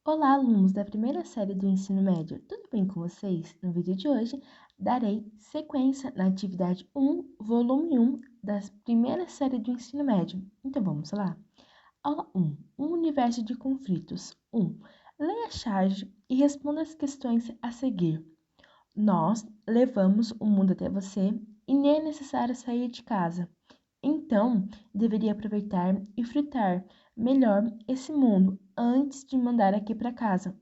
Olá, alunos da primeira série do ensino médio, tudo bem com vocês? No vídeo de hoje, darei sequência na atividade 1, volume 1 da primeira série do ensino médio. Então vamos lá? Aula 1, um universo de conflitos. 1. Leia a charge e responda as questões a seguir. Nós levamos o mundo até você e nem é necessário sair de casa. Então, deveria aproveitar e fritar melhor esse mundo antes de mandar aqui para casa.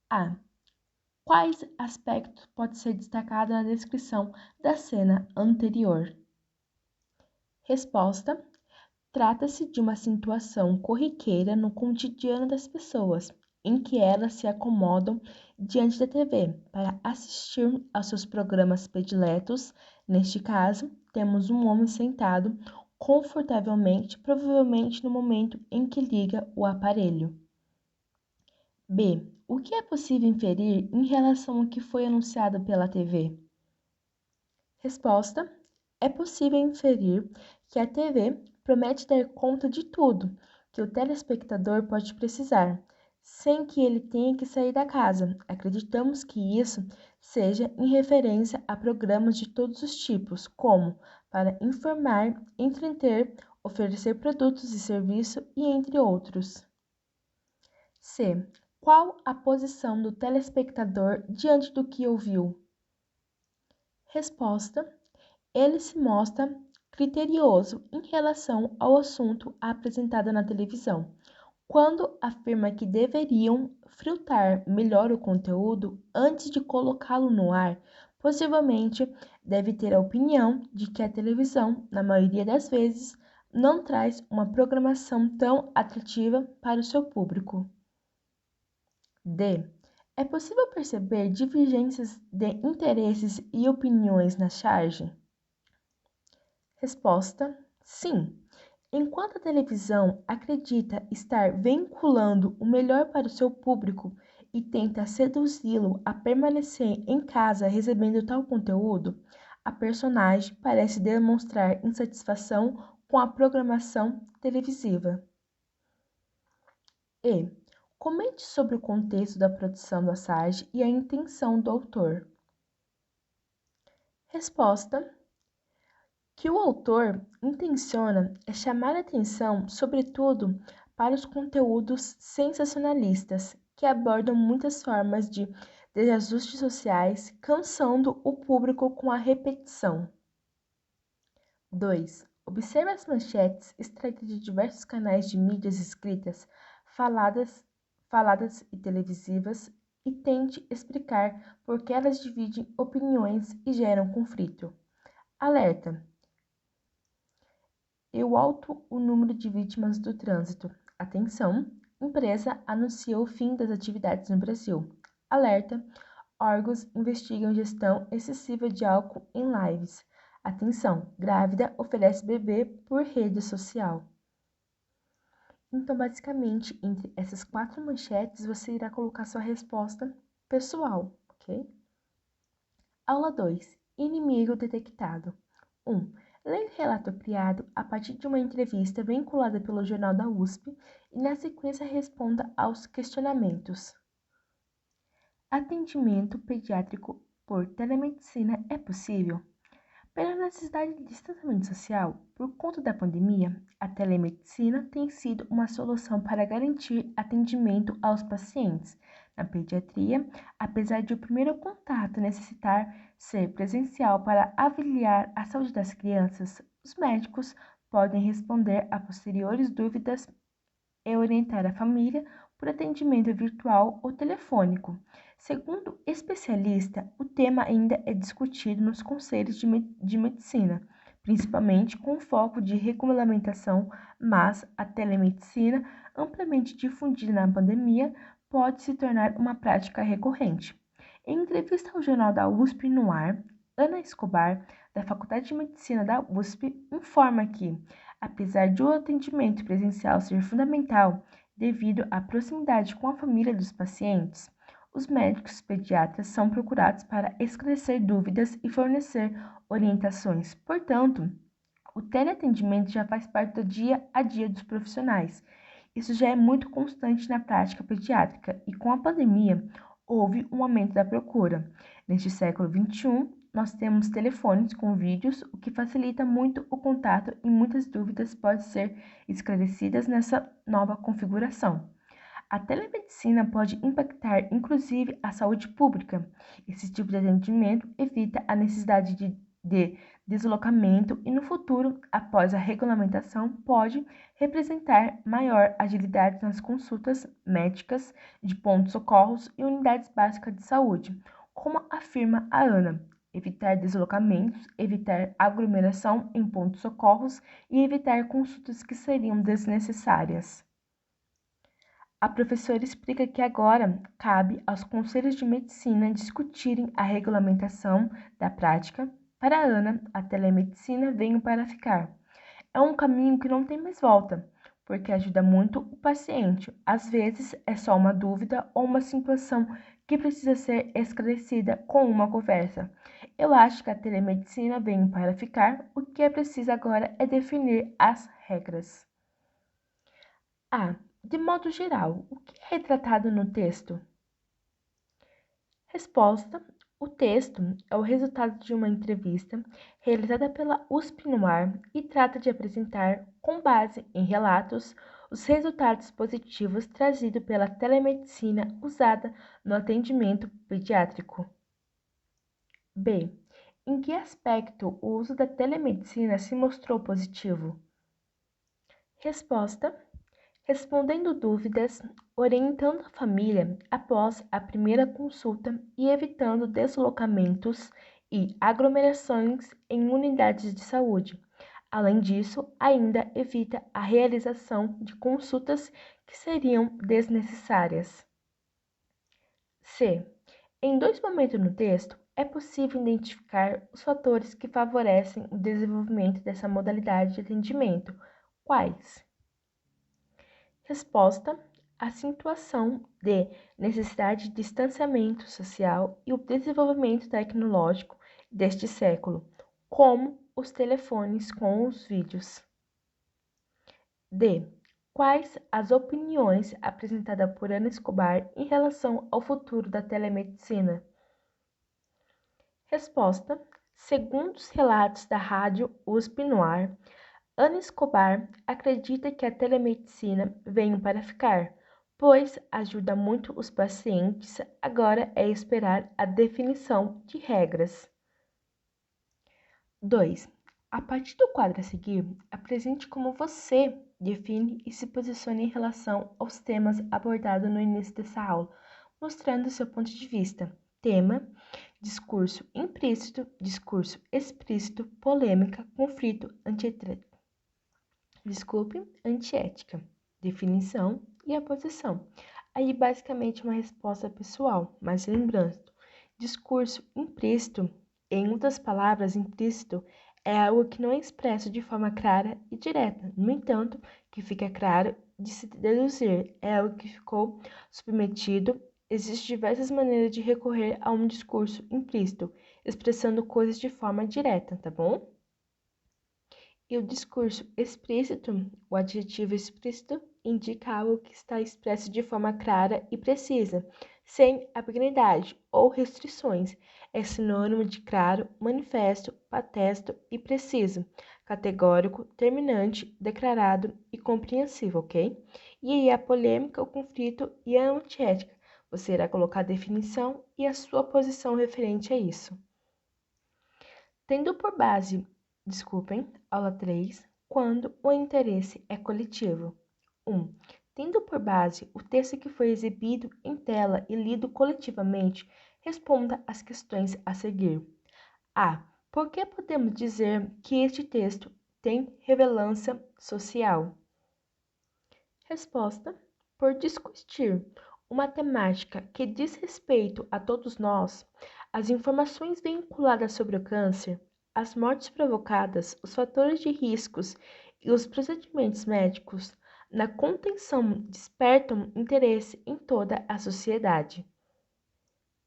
A. Quais aspectos pode ser destacado na descrição da cena anterior? Resposta: trata-se de uma situação corriqueira no cotidiano das pessoas, em que elas se acomodam diante da TV para assistir aos seus programas prediletos. Neste caso, temos um homem sentado confortavelmente, provavelmente no momento em que liga o aparelho. B. O que é possível inferir em relação ao que foi anunciado pela TV? Resposta: é possível inferir que a TV promete dar conta de tudo que o telespectador pode precisar, sem que ele tenha que sair da casa. Acreditamos que isso seja em referência a programas de todos os tipos, como para informar, entreter, oferecer produtos e serviços e entre outros. C. Qual a posição do telespectador diante do que ouviu? Resposta: ele se mostra criterioso em relação ao assunto apresentado na televisão, quando afirma que deveriam filtrar melhor o conteúdo antes de colocá-lo no ar. Possivelmente deve ter a opinião de que a televisão, na maioria das vezes, não traz uma programação tão atrativa para o seu público. D. É possível perceber divergências de interesses e opiniões na charge? Resposta: sim. Enquanto a televisão acredita estar vinculando o melhor para o seu público e tenta seduzi-lo a permanecer em casa recebendo tal conteúdo, a personagem parece demonstrar insatisfação com a programação televisiva. E. Comente sobre o contexto da produção da SAG e a intenção do autor. Resposta: que o autor intenciona é chamar a atenção, sobretudo, para os conteúdos sensacionalistas, que abordam muitas formas de desajustes sociais, cansando o público com a repetição. 2. Observe as manchetes extraídas de diversos canais de mídias escritas, faladas e televisivas e tente explicar por que elas dividem opiniões e geram conflito. Alerta: alto o número de vítimas do trânsito. Atenção! Empresa anuncia o fim das atividades no Brasil. Alerta! Órgãos investigam gestão excessiva de álcool em lives. Atenção! Grávida oferece bebê por rede social. Então, basicamente, entre essas 4 manchetes, você irá colocar sua resposta pessoal, ok? Aula 2. Inimigo detectado. 1. Leia o relato criado a partir de uma entrevista vinculada pelo Jornal da USP e, na sequência, responda aos questionamentos. Atendimento pediátrico por telemedicina é possível? Pela necessidade de distanciamento social, por conta da pandemia, a telemedicina tem sido uma solução para garantir atendimento aos pacientes. Na pediatria, apesar de o primeiro contato necessitar ser presencial para avaliar a saúde das crianças, os médicos podem responder a posteriores dúvidas e orientar a família por atendimento virtual ou telefônico. Segundo especialista, o tema ainda é discutido nos conselhos de medicina, principalmente com foco de regulamentação, mas a telemedicina, amplamente difundida na pandemia, pode se tornar uma prática recorrente. Em entrevista ao Jornal da USP no ar, Ana Escobar, da Faculdade de Medicina da USP, informa que, apesar de o atendimento presencial ser fundamental devido à proximidade com a família dos pacientes, os médicos pediatras são procurados para esclarecer dúvidas e fornecer orientações. Portanto, o teleatendimento já faz parte do dia a dia dos profissionais Isso já é muito constante na prática pediátrica e com a pandemia houve um aumento da procura. Neste século XXI, nós temos telefones com vídeos, o que facilita muito o contato e muitas dúvidas podem ser esclarecidas nessa nova configuração. A telemedicina pode impactar inclusive a saúde pública. Esse tipo de atendimento evita a necessidade de deslocamento e, no futuro, após a regulamentação, pode representar maior agilidade nas consultas médicas de pontos-socorros e unidades básicas de saúde, como afirma a Ana. Evitar deslocamentos, evitar aglomeração em pontos-socorros e evitar consultas que seriam desnecessárias. A professora explica que agora cabe aos conselhos de medicina discutirem a regulamentação da prática. Para a Ana, a telemedicina veio para ficar. É um caminho que não tem mais volta, porque ajuda muito o paciente. Às vezes é só uma dúvida ou uma situação que precisa ser esclarecida com uma conversa. Eu acho que a telemedicina veio para ficar. O que é preciso agora é definir as regras. De modo geral, o que é retratado no texto? Resposta: o texto é o resultado de uma entrevista realizada pela USP no Ar e trata de apresentar, com base em relatos, os resultados positivos trazidos pela telemedicina usada no atendimento pediátrico. B. Em que aspecto o uso da telemedicina se mostrou positivo? Resposta: respondendo dúvidas, orientando a família após a primeira consulta e evitando deslocamentos e aglomerações em unidades de saúde. Além disso, ainda evita a realização de consultas que seriam desnecessárias. C. Em dois momentos no texto, é possível identificar os fatores que favorecem o desenvolvimento dessa modalidade de atendimento. Quais? Resposta: a situação de necessidade de distanciamento social e o desenvolvimento tecnológico deste século, como os telefones com os vídeos. D. Quais as opiniões apresentadas por Ana Escobar em relação ao futuro da telemedicina? Resposta: segundo os relatos da rádio USP no Ar, Ana Escobar acredita que a telemedicina veio para ficar, pois ajuda muito os pacientes. Agora é esperar a definição de regras. 2. A partir do quadro a seguir, apresente como você define e se posiciona em relação aos temas abordados no início dessa aula, mostrando seu ponto de vista. Tema: discurso implícito, discurso explícito, polêmica, conflito, antiética, definição e a posição. Aí, basicamente, uma resposta pessoal, mas lembrando, discurso implícito, em outras palavras, implícito, é algo que não é expresso de forma clara e direta. No entanto, que fica claro de se deduzir, é algo que ficou submetido. Existem diversas maneiras de recorrer a um discurso implícito, expressando coisas de forma direta, tá bom? E o discurso explícito, o adjetivo explícito, indica algo que está expresso de forma clara e precisa, sem ambiguidade ou restrições. É sinônimo de claro, manifesto, patesto e preciso, categórico, terminante, declarado e compreensível, ok? E aí a polêmica, o conflito e a antiética. Você irá colocar a definição e a sua posição referente a isso. Tendo por base, aula 3, quando o interesse é coletivo. 1. Tendo por base o texto que foi exibido em tela e lido coletivamente, responda às questões a seguir. A. Por que podemos dizer que este texto tem relevância social? Resposta: por discutir uma temática que diz respeito a todos nós, as informações vinculadas sobre o câncer, as mortes provocadas, os fatores de riscos e os procedimentos médicos na contenção despertam interesse em toda a sociedade.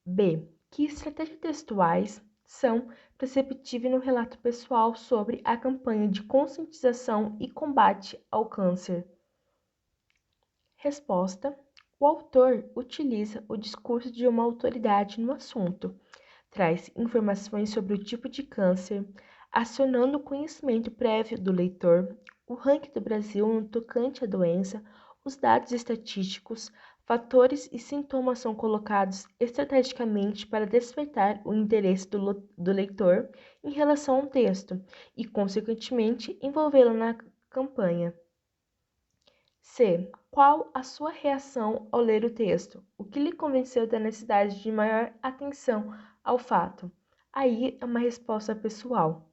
B. Que estratégias textuais são perceptíveis no relato pessoal sobre a campanha de conscientização e combate ao câncer? Resposta: o autor utiliza o discurso de uma autoridade no assunto, traz informações sobre o tipo de câncer, acionando o conhecimento prévio do leitor, o ranking do Brasil no tocante à doença, os dados estatísticos, fatores e sintomas são colocados estrategicamente para despertar o interesse do leitor em relação ao texto e, consequentemente, envolvê-lo na campanha. C. Qual a sua reação ao ler o texto? O que lhe convenceu da necessidade de maior atenção ao fato? Aí é uma resposta pessoal.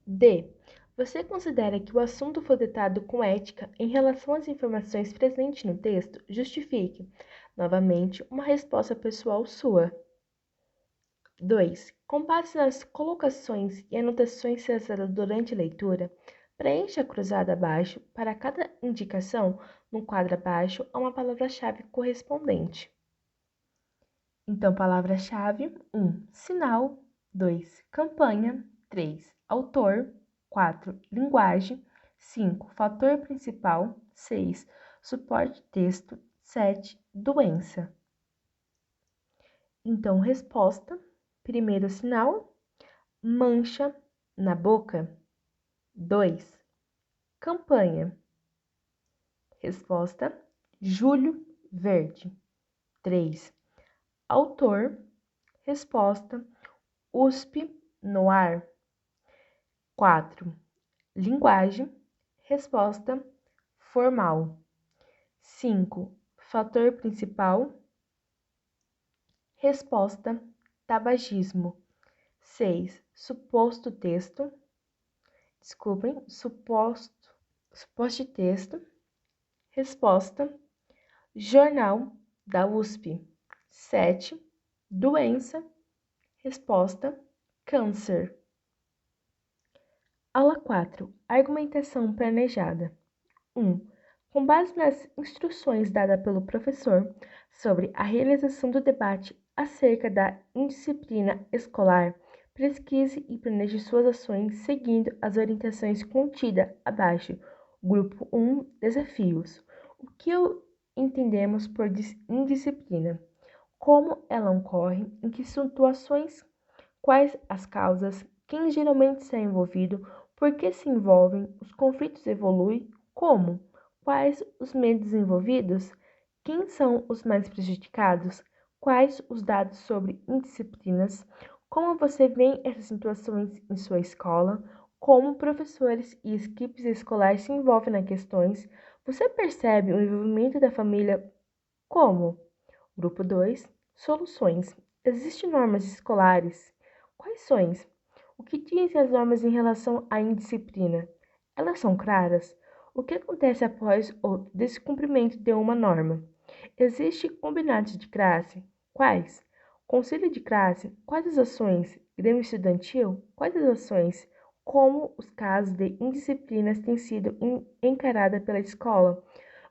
D. Você considera que o assunto foi tratado com ética em relação às informações presentes no texto? Justifique. Novamente, uma resposta pessoal sua. 2. Com base nas colocações e anotações traçadas durante a leitura, preencha a cruzada abaixo. Para cada indicação, no quadro abaixo, há uma palavra-chave correspondente. Então, palavra-chave: 1. Sinal. 2. Campanha. 3. Autor. 4. Linguagem. 5. Fator principal. 6. Suporte de texto. 7. Doença. Então, resposta: primeiro sinal, mancha na boca. 2. Campanha. Resposta: Julho Verde. 3. Autor. Resposta: USP no ar. 4. Linguagem. Resposta: formal. 5. Fator principal. Resposta: tabagismo. 6. Suposto de texto. Resposta: jornal da USP. 7. Doença. Resposta: câncer. Aula 4. Argumentação planejada. 1. Com base nas instruções dadas pelo professor sobre a realização do debate acerca da indisciplina escolar, pesquise e planeje suas ações seguindo as orientações contidas abaixo. Grupo 1. Desafios. O que entendemos por indisciplina? Como ela ocorre? Em que situações? Quais as causas? Quem geralmente está envolvido? Por que se envolvem? Os conflitos evoluem? Como? Quais os medos envolvidos? Quem são os mais prejudicados? Quais os dados sobre indisciplinas? Como você vê essas situações em sua escola? Como professores e equipes escolares se envolvem nas questões? Você percebe o envolvimento da família? Como? Grupo 2. Soluções. Existem normas escolares? Quais são? O que dizem as normas em relação à indisciplina? Elas são claras? O que acontece após o descumprimento de uma norma? Existe combinados de classe? Quais? Conselho de classe? Quais as ações? Grêmio estudantil? Quais as ações? Como os casos de indisciplinas têm sido encarados pela escola?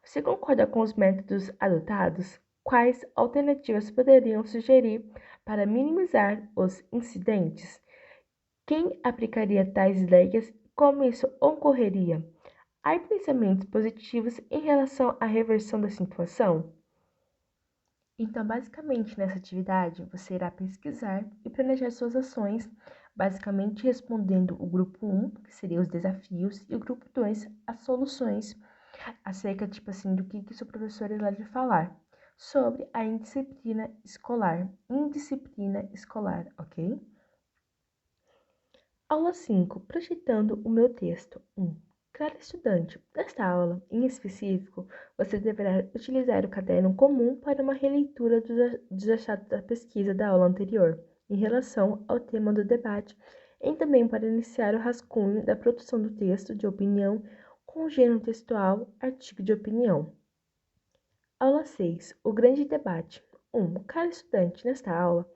Você concorda com os métodos adotados? Quais alternativas poderiam sugerir para minimizar os incidentes? Quem aplicaria tais ideias e como isso ocorreria? Há pensamentos positivos em relação à reversão da situação? Então, basicamente, nessa atividade, você irá pesquisar e planejar suas ações, basicamente respondendo o grupo 1, que seria os desafios, e o grupo 2, as soluções, acerca, tipo assim, do que o seu professor irá lhe falar sobre a indisciplina escolar. Indisciplina escolar, ok? Aula 5. Projetando o meu texto. 1. Caro estudante, nesta aula, em específico, você deverá utilizar o caderno comum para uma releitura dos achados da pesquisa da aula anterior, em relação ao tema do debate, e também para iniciar o rascunho da produção do texto de opinião com gênero textual, artigo de opinião. Aula 6. O grande debate. 1. Caro estudante, nesta aula,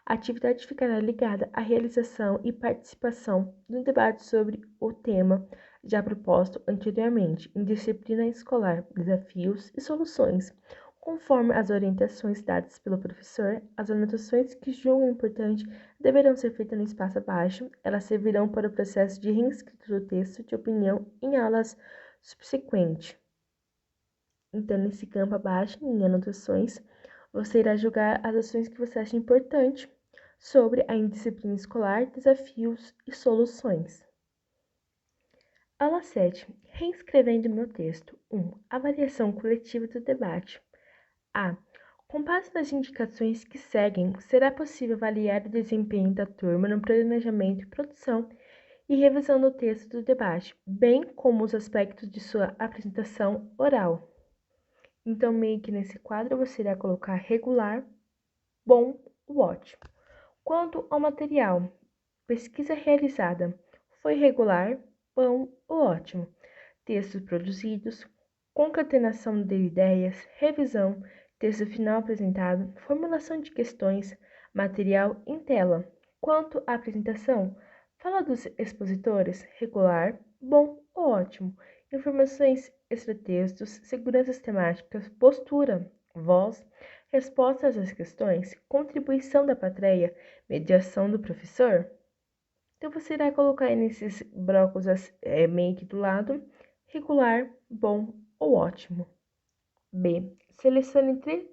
a atividade ficará ligada à realização e participação no debate sobre o tema já proposto anteriormente em disciplina escolar, desafios e soluções. Conforme as orientações dadas pelo professor, as anotações que julgam importante deverão ser feitas no espaço abaixo. Elas servirão para o processo de reescrita do texto de opinião em aulas subsequentes. Então, nesse campo abaixo, em anotações, você irá julgar as ações que você acha importante sobre a indisciplina escolar, desafios e soluções. Aula 7. Reescrevendo meu texto. 1. Avaliação coletiva do debate. A. Com base nas indicações que seguem, será possível avaliar o desempenho da turma no planejamento e produção e revisão do texto do debate, bem como os aspectos de sua apresentação oral. Então, meio que nesse quadro você irá colocar regular, bom ou ótimo. Quanto ao material, pesquisa realizada foi regular, bom ou ótimo. Textos produzidos, concatenação de ideias, revisão, texto final apresentado, formulação de questões, material em tela. Quanto à apresentação, fala dos expositores, regular, bom ou ótimo. Informações, extratextos, seguranças temáticas, postura, voz, respostas às questões, contribuição da plateia, mediação do professor. Então, você irá colocar aí nesses blocos meio que do lado, regular, bom ou ótimo. B. Selecione 3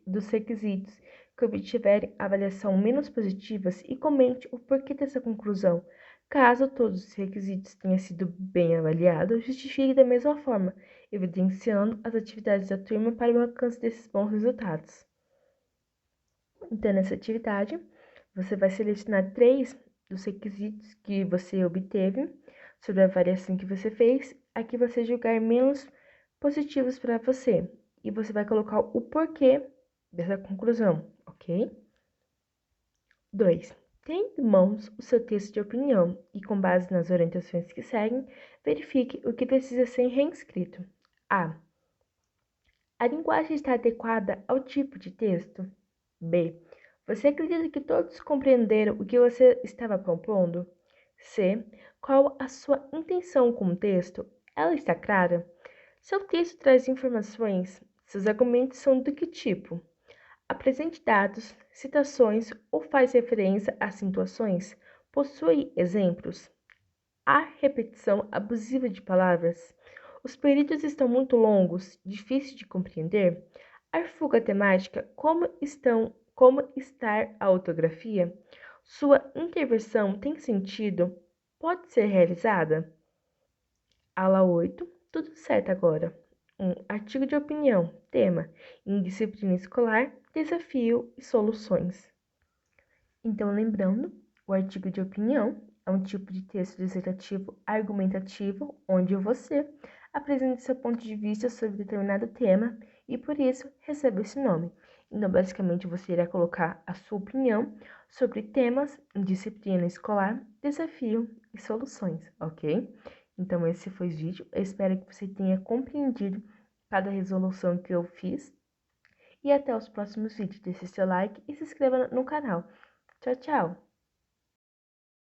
dos requisitos que obtiverem avaliação menos positivas e comente o porquê dessa conclusão. Caso todos os requisitos tenham sido bem avaliados, justifique da mesma forma, evidenciando as atividades da turma para o alcance desses bons resultados. Então, nessa atividade, você vai selecionar 3 dos requisitos que você obteve sobre a avaliação que você fez, a que você julgar menos positivos para você. E você vai colocar o porquê dessa conclusão, ok? 2. Tenha em mãos o seu texto de opinião e, com base nas orientações que seguem, verifique o que precisa ser reescrito. A. A linguagem está adequada ao tipo de texto? B. Você acredita que todos compreenderam o que você estava propondo? C. Qual a sua intenção com o texto? Ela está clara? Seu texto traz informações? Seus argumentos são do que tipo? Apresente dados, citações ou faz referência a situações? Possui exemplos? Há repetição abusiva de palavras? Os períodos estão muito longos, difíceis de compreender? A fuga temática, como está a ortografia? Sua intervenção tem sentido? Pode ser realizada? Aula 8. Tudo certo agora. Artigo de opinião. Tema: indisciplina escolar, desafio e soluções. Então, lembrando, o artigo de opinião é um tipo de texto dissertativo argumentativo onde você apresenta seu ponto de vista sobre determinado tema e, por isso, recebe esse nome. Então, basicamente, você irá colocar a sua opinião sobre temas em disciplina escolar, desafio e soluções, ok? Então, esse foi o vídeo. Eu espero que você tenha compreendido cada resolução que eu fiz. E até os próximos vídeos. Deixe seu like e se inscreva no canal. Tchau, tchau!